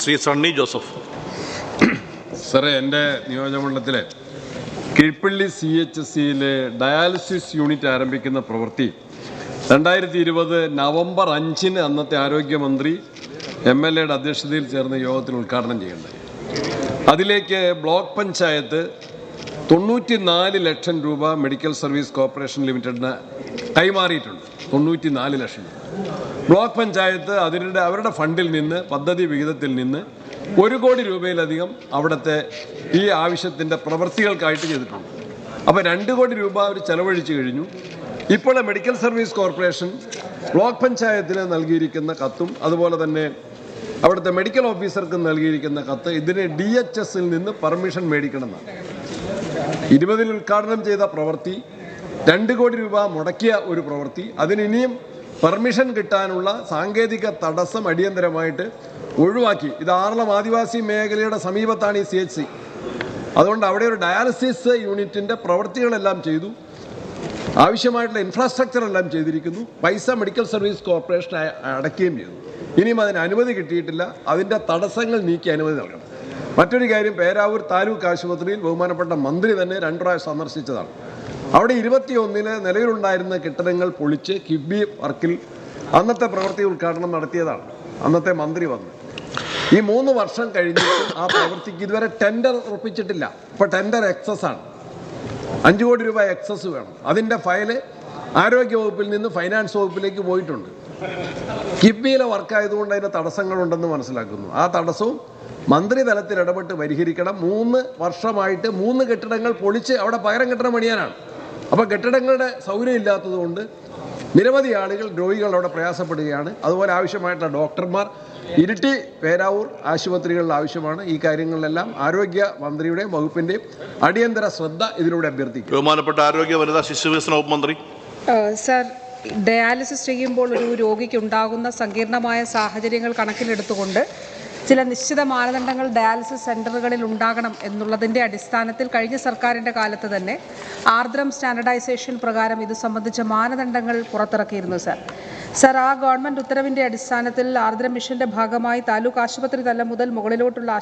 ശ്രീ സണ്ണി ജോസഫ്. സാറേ, എൻ്റെ നിയോജകമണ്ഡലത്തിലെ Keezhpally CHSCയിലെ dialysis unit ആരംഭിക്കുന്ന പ്രവൃത്തി 2020 നവംബർ 5 അന്നത്തെ ആരോഗ്യമന്ത്രി MLAയുടെ അധ്യക്ഷതയിൽ ചേർന്ന യോഗത്തിൽ ഉദ്ഘാടനം ചെയ്യുന്നുണ്ട്. അതിലേക്ക് ബ്ലോക്ക് പഞ്ചായത്ത് 94 ലക്ഷം രൂപ മെഡിക്കൽ സർവീസ് കോർപ്പറേഷൻ ലിമിറ്റഡിന് കൈമാറിയിട്ടുണ്ട്. 94 ലക്ഷം രൂപ ബ്ലോക്ക് പഞ്ചായത്ത് അവരുടെ ഫണ്ടിൽ നിന്ന്, പദ്ധതി വിഹിതത്തിൽ നിന്ന് 1 കോടി രൂപയിലധികം അവിടുത്തെ ഈ ആവശ്യത്തിൻ്റെ പ്രവൃത്തികൾക്കായിട്ട് ചെയ്തിട്ടുണ്ട്. അപ്പോൾ 2 കോടി രൂപ അവർ ചെലവഴിച്ചു കഴിഞ്ഞു. ഇപ്പോൾ മെഡിക്കൽ സർവീസ് കോർപ്പറേഷൻ ബ്ലോക്ക് പഞ്ചായത്തിന് നൽകിയിരിക്കുന്ന കത്തും അതുപോലെ തന്നെ അവിടുത്തെ മെഡിക്കൽ ഓഫീസർക്ക് നൽകിയിരിക്കുന്ന കത്ത് ഇതിന് DHSൽ നിന്ന് പെർമിഷൻ മേടിക്കണമെന്നാണ്. 20 ഉദ്ഘാടനം ചെയ്ത പ്രവൃത്തി, 2 കോടി രൂപ മുടക്കിയ ഒരു പ്രവൃത്തി, അതിനിനിയും പെർമിഷൻ കിട്ടാനുള്ള സാങ്കേതിക തടസ്സം അടിയന്തരമായിട്ട് ഒഴിവാക്കി. ഇത് ആറളം ആദിവാസി മേഖലയുടെ സമീപത്താണ് ഈ CHC. അതുകൊണ്ട് അവിടെ ഒരു ഡയാലിസിസ് യൂണിറ്റിൻ്റെ പ്രവൃത്തികളെല്ലാം ചെയ്തു, ആവശ്യമായിട്ടുള്ള ഇൻഫ്രാസ്ട്രക്ചർ എല്ലാം ചെയ്തിരിക്കുന്നു. പൈസ മെഡിക്കൽ സർവീസ് കോർപ്പറേഷൻ അടയ്ക്കുകയും ചെയ്തു. ഇനിയും അതിന് അനുമതി കിട്ടിയിട്ടില്ല. അതിൻ്റെ തടസ്സങ്ങൾ നീക്കി അനുമതി നൽകണം. മറ്റൊരു കാര്യം, പേരാവൂർ താലൂക്ക് ആശുപത്രിയിൽ ബഹുമാനപ്പെട്ട മന്ത്രി തന്നെ 2 പ്രാവശ്യം സന്ദർശിച്ചതാണ്. അവിടെ 21 നിലവിലുണ്ടായിരുന്ന കെട്ടിടങ്ങൾ പൊളിച്ച് കിബി വർക്കിൽ അന്നത്തെ പ്രവൃത്തി ഉദ്ഘാടനം നടത്തിയതാണ്. അന്നത്തെ മന്ത്രി വന്നു. ഈ 3 വർഷം കഴിഞ്ഞിട്ട് ആ പ്രവൃത്തിക്ക് ഇതുവരെ ടെൻഡർ ഉറപ്പിച്ചിട്ടില്ല. ഇപ്പോൾ ടെൻഡർ എക്സസ് ആണ്. 5 കോടി രൂപ എക്സസ് വേണം. അതിൻ്റെ ഫയല് ആരോഗ്യ വകുപ്പിൽ നിന്ന് ഫൈനാൻസ് വകുപ്പിലേക്ക് പോയിട്ടുണ്ട്. കിബിയിലെ വർക്കായതുകൊണ്ട് അതിൻ്റെ തടസ്സങ്ങളുണ്ടെന്ന് മനസ്സിലാക്കുന്നു. ആ തടസ്സവും മന്ത്രി തലത്തിൽ ഇടപെട്ട് പരിഹരിക്കണം. 3 വർഷമായിട്ട് 3 കെട്ടിടങ്ങൾ പൊളിച്ച് അവിടെ പകരം കെട്ടിടം പണിയാനാണ്. അപ്പോൾ കെട്ടിടങ്ങളുടെ സൗകര്യം ഇല്ലാത്തതുകൊണ്ട് നിരവധി ആളുകൾ, രോഗികൾ അവിടെ പ്രയാസപ്പെടുകയാണ്. അതുപോലെ ആവശ്യമായിട്ടുള്ള ഡോക്ടർമാർ ഇരിട്ടി, പേരാവൂർ ആശുപത്രികളിൽ ആവശ്യമാണ്. ഈ കാര്യങ്ങളിലെല്ലാം ആരോഗ്യ മന്ത്രിയുടെയും വകുപ്പിൻ്റെയും അടിയന്തര ശ്രദ്ധ ഇതിലൂടെ അഭ്യർത്ഥിക്കും. ബഹുമാനപ്പെട്ട ആരോഗ്യ വനിതാ ശിശുവികസന വകുപ്പ് മന്ത്രി. സർ, ഡയാലിസിസ് ചെയ്യുമ്പോൾ ഒരു രോഗിക്ക് ഉണ്ടാകുന്ന സങ്കീർണമായ സാഹചര്യങ്ങൾ കണക്കിലെടുത്തുകൊണ്ട് ചില നിശ്ചിത മാനദണ്ഡങ്ങൾ ഡയാലിസിസ് സെൻ്ററുകളിൽ ഉണ്ടാകണം എന്നുള്ളതിൻ്റെ അടിസ്ഥാനത്തിൽ കഴിഞ്ഞ സർക്കാരിൻ്റെ കാലത്ത് തന്നെ ആർദ്രം സ്റ്റാൻഡർഡൈസേഷൻ പ്രകാരം ഇത് സംബന്ധിച്ച മാനദണ്ഡങ്ങൾ പുറത്തിറക്കിയിരുന്നു. സർ, ആ ഗവൺമെൻറ് ഉത്തരവിൻ്റെ അടിസ്ഥാനത്തിൽ ആർദ്രം മിഷൻ്റെ ഭാഗമായി താലൂക്ക് ആശുപത്രി തലം മുതൽ മുകളിലോട്ടുള്ള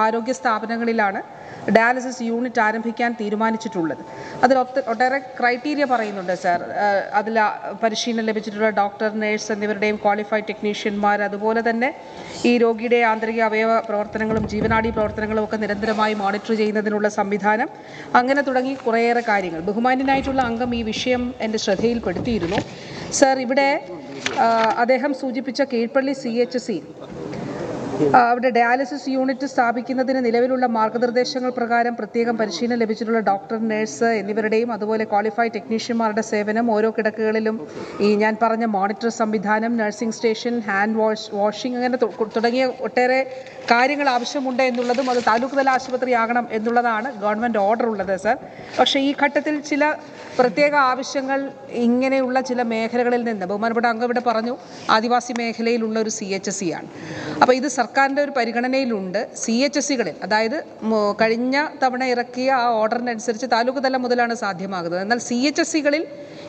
ആരോഗ്യ സ്ഥാപനങ്ങളിലാണ് ഡയാലിസിസ് യൂണിറ്റ് ആരംഭിക്കാൻ തീരുമാനിച്ചിട്ടുള്ളത്. അതിൽ ഒട്ടേറെ ക്രൈറ്റീരിയ പറയുന്നുണ്ട് സർ. അതിൽ പരിശീലനം ലഭിച്ചിട്ടുള്ള ഡോക്ടർ, നേഴ്സ് എന്നിവരുടെയും ക്വാളിഫൈഡ് ടെക്നീഷ്യന്മാർ, അതുപോലെ തന്നെ ഈ രോഗിയുടെ ആന്തരിക അവയവ പ്രവർത്തനങ്ങളും ജീവനാഡി പ്രവർത്തനങ്ങളും ഒക്കെ നിരന്തരമായി മോണിറ്റർ ചെയ്യുന്നതിനുള്ള സംവിധാനം, അങ്ങനെ തുടങ്ങി കുറേയേറെ കാര്യങ്ങൾ. ബഹുമാന്യനായിട്ടുള്ള അംഗം ഈ വിഷയം എൻ്റെ ശ്രദ്ധയിൽപ്പെടുത്തിയിരുന്നു. സർ, ഇവിടെ അദ്ദേഹം സൂചിപ്പിച്ച കീഴ്പള്ളി CHC അവിടെ ഡയാലിസിസ് യൂണിറ്റ് സ്ഥാപിക്കുന്നതിന് നിലവിലുള്ള മാർഗ്ഗനിർദ്ദേശങ്ങൾ പ്രകാരം പ്രത്യേകം പരിശീലനം ലഭിച്ചിട്ടുള്ള ഡോക്ടർ, നേഴ്സ് എന്നിവരുടെയും അതുപോലെ ക്വാളിഫൈഡ് ടെക്നീഷ്യന്മാരുടെ സേവനം, ഓരോ കിടക്കകളിലും ഈ ഞാൻ പറഞ്ഞ മോണിറ്റർ സംവിധാനം, നഴ്സിംഗ് സ്റ്റേഷൻ, ഹാൻഡ് വാഷിംഗ്, അങ്ങനെ തുടങ്ങിയ ഒട്ടേറെ കാര്യങ്ങൾ ആവശ്യമുണ്ട് എന്നുള്ളതും അത് താലൂക്ക് തല ആശുപത്രിയാകണം എന്നുള്ളതാണ് ഗവൺമെൻറ് ഓർഡർ ഉള്ളത് സർ. പക്ഷേ ഈ ഘട്ടത്തിൽ ചില പ്രത്യേക ആവശ്യങ്ങൾ ഇങ്ങനെയുള്ള ചില മേഖലകളിൽ നിന്ന്, ബഹുമാനപ്പെട്ട അംഗം ഇവിടെ പറഞ്ഞു ആദിവാസി മേഖലയിലുള്ള ഒരു CHC ആണ്. അപ്പോൾ ഇത് സർക്കാരിൻ്റെ ഒരു പരിഗണനയിലുണ്ട്. CHSകളിൽ, അതായത് കഴിഞ്ഞ തവണ ഇറക്കിയ ആ ഓർഡറിനനുസരിച്ച് താലൂക്ക് തലം മുതലാണ് സാധ്യമാകുന്നത്. എന്നാൽ CHSകളിൽ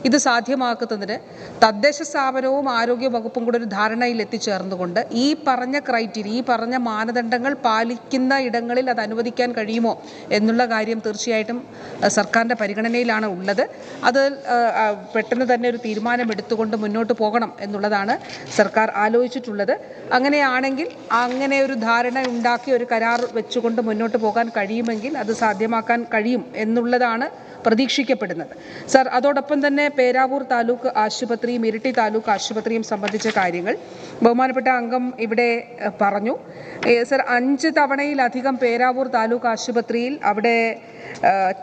ഇത് സാധ്യമാക്കുന്നതിന് തദ്ദേശ സ്ഥാപനവും ആരോഗ്യ വകുപ്പും കൂടെ ഒരു ധാരണയിൽ എത്തിച്ചേർന്നുകൊണ്ട് ഈ പറഞ്ഞ ക്രൈറ്റീരിയ, ഈ പറഞ്ഞ മാനദണ്ഡങ്ങൾ പാലിക്കുന്ന ഇടങ്ങളിൽ അത് അനുവദിക്കാൻ കഴിയുമോ എന്നുള്ള കാര്യം തീർച്ചയായിട്ടും സർക്കാരിൻ്റെ പരിഗണനയിലാണ് ഉള്ളത്. അത് പെട്ടെന്ന് തന്നെ ഒരു തീരുമാനമെടുത്തുകൊണ്ട് മുന്നോട്ട് പോകണം എന്നുള്ളതാണ് സർക്കാർ ആലോചിച്ചിട്ടുള്ളത്. അങ്ങനെയാണെങ്കിൽ അങ്ങനെ ഒരു ധാരണ ഉണ്ടാക്കി ഒരു കരാർ വെച്ചുകൊണ്ട് മുന്നോട്ട് പോകാൻ കഴിയുമെങ്കിൽ അത് സാധ്യമാക്കാൻ കഴിയും എന്നുള്ളതാണ് പ്രതീക്ഷിക്കപ്പെടുന്നത് സർ. അതോടൊപ്പം തന്നെ പേരാവൂർ താലൂക്ക് ആശുപത്രിയും ഇരിട്ടി താലൂക്ക് ആശുപത്രിയും സംബന്ധിച്ച കാര്യങ്ങൾ ബഹുമാനപ്പെട്ട അംഗം ഇവിടെ പറഞ്ഞു. സർ, 5 തവണയിലധികം പേരാവൂർ താലൂക്ക് ആശുപത്രിയിൽ അവിടെ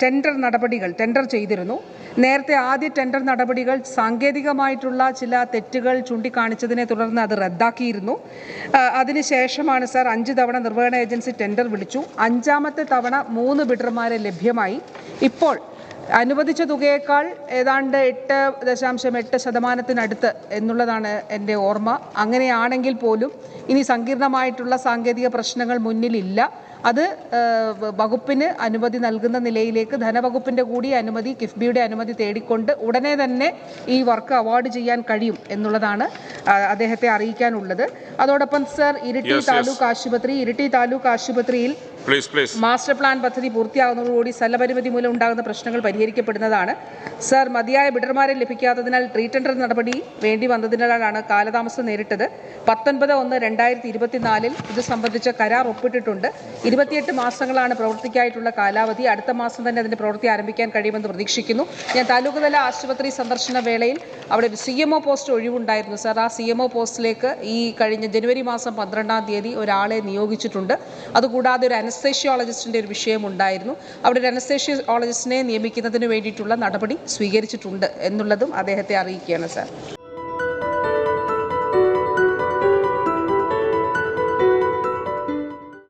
ടെൻഡർ ചെയ്തിരുന്നു. നേരത്തെ ആദ്യ ടെൻഡർ നടപടികൾ സാങ്കേതികമായിട്ടുള്ള ചില തെറ്റുകൾ ചൂണ്ടിക്കാണിച്ചതിനെ തുടർന്ന് അത് റദ്ദാക്കിയിരുന്നു. അതിനുശേഷമാണ് സർ 5 തവണ നിർവഹണ ഏജൻസി ടെൻഡർ വിളിച്ചു. 5ാമത്തെ തവണ 3 ബിഡർമാരെ ലഭ്യമായി. ഇപ്പോൾ അനുവദിച്ച തുകയേക്കാൾ ഏതാണ്ട് 8.8% എന്നുള്ളതാണ് എൻ്റെ ഓർമ്മ. അങ്ങനെയാണെങ്കിൽ പോലും ഇനി സങ്കീർണമായിട്ടുള്ള സാങ്കേതിക പ്രശ്നങ്ങൾ മുന്നിലില്ല. അത് വകുപ്പിന് അനുമതി നൽകുന്ന നിലയിലേക്ക് ധനവകുപ്പിൻ്റെ കൂടി അനുമതി, കിഫ്ബിയുടെ അനുമതി തേടിക്കൊണ്ട് ഉടനെ തന്നെ ഈ വർക്ക് അവാർഡ് ചെയ്യാൻ കഴിയും എന്നുള്ളതാണ് അദ്ദേഹത്തെ അറിയിക്കാനുള്ളത്. അതോടൊപ്പം സർ, ഇരിട്ടി താലൂക്ക് ആശുപത്രിയിൽ മാസ്റ്റർ പ്ലാൻ പദ്ധതി പൂർത്തിയാകുന്നതോടുകൂടി സ്ഥലപരിമിതി മൂലം ഉണ്ടാകുന്ന പ്രശ്നങ്ങൾ പരിഹരിക്കപ്പെടുന്നതാണ്. സർ, മതിയായ ബിഡർമാരെ ലഭിക്കാത്തതിനാൽ റീടെൻഡർ നടപടി വേണ്ടി വന്നതിനാലാണ് കാലതാമസം നേരിട്ടത്. 19/1/2024 ഇത് സംബന്ധിച്ച കരാർ ഒപ്പിട്ടിട്ടുണ്ട്. 28 മാസങ്ങളാണ് പ്രവൃത്തിക്കായിട്ടുള്ള കാലാവധി. അടുത്ത മാസം തന്നെ അതിന്റെ പ്രവൃത്തി ആരംഭിക്കാൻ കഴിയുമെന്ന് പ്രതീക്ഷിക്കുന്നു. ഞാൻ താലൂക്ക് തല ആശുപത്രി സന്ദർശന വേളയിൽ അവിടെ CMO പോസ്റ്റ് ഒഴിവുണ്ടായിരുന്നു സർ. ആ CMO പോസ്റ്റിലേക്ക് ഈ കഴിഞ്ഞ ജനുവരി മാസം 12-ാം തീയതി ഒരാളെ നിയോഗിച്ചിട്ടുണ്ട്. അതുകൂടാതെ ഒരു അനസ്തേഷ്യോളജിസ്റ്റിൻ്റെ ഒരു വിഷയം ഉണ്ടായിരുന്നു. അവിടെ ഒരു അനസ്തേഷ്യോളജിസ്റ്റിനെ നിയമിക്കുന്നതിന് വേണ്ടിയിട്ടുള്ള നടപടി സ്വീകരിച്ചിട്ടുണ്ട് എന്നുള്ളതും അദ്ദേഹത്തെ അറിയിക്കുകയാണ് സാർ.